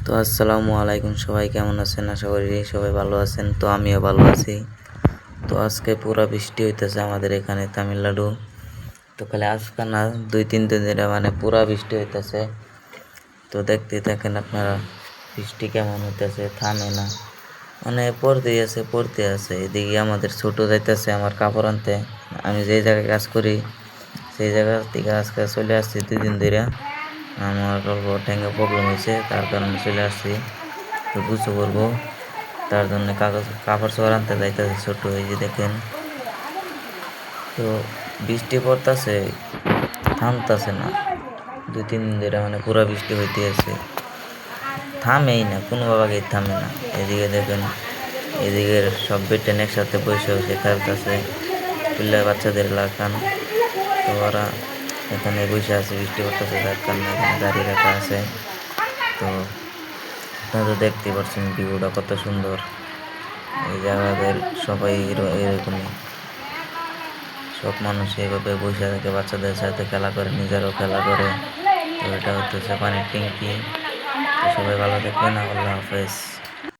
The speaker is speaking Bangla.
তো আসসালামু আলাইকুম, সবাই কেমন আছেন? আশা করি সবাই ভালো আছেন। তো আমিও ভালো আছি। তো আজকে পুরা বৃষ্টি হইতেছে আমাদের এখানে তামিলনাড়ু। তো খালি আজকে না, 2-3 দিন ধরে মানে পুরা বৃষ্টি হইতেছে। তো দেখতে থাকেন আপনারা বৃষ্টি কেমন হইতেছে, থামে না, মানে পড়তে আছে। এদিকে আমাদের ছোট যাইতেছে আমার কাপড় আনতে। আমি যেই জায়গায় কাজ করি সেই জায়গা থেকে আজকে চলে আসছি 2 দিন ধরে। আমার অল্প ঠ্যাঙ্গে প্রবলেম হয়েছে, তার কারণে চলে আসছি। তো গোসল করবো, তার জন্য কাপড় চোপড় আনতে যাইতেছে ছোট, এই যে দেখেন। তো বৃষ্টি পড়তেছে, থামতেছে না। 2-3 দিন ধরে মানে পুরা বৃষ্টি হইতে আছে, থামেই না, কোনো ভাবেই থামে না। এদিকে দেখেন, এদিকে সব বেটেন একসাথে বসে বসে খেলতেছে, পিল্লা বাচ্চাদের লাগান। তো ওরা এখানে বসে আছে, বৃষ্টি পড়তেছে তার কারণে এখানে গাড়ি রাখা আছে। তো আপনারা তো দেখতে পাচ্ছেন ভিউটা কত সুন্দর। এই জায়গাদের সবাই এরকমই, সব মানুষ এইভাবে বসে থাকে, বাচ্চাদের সাথে খেলা করে, নিজেরাও খেলা করে। তো এটা হচ্ছে পানির ট্যাঙ্কি। তো সবাই ভালো থাকবেন, আল্লাহ হাফেজ।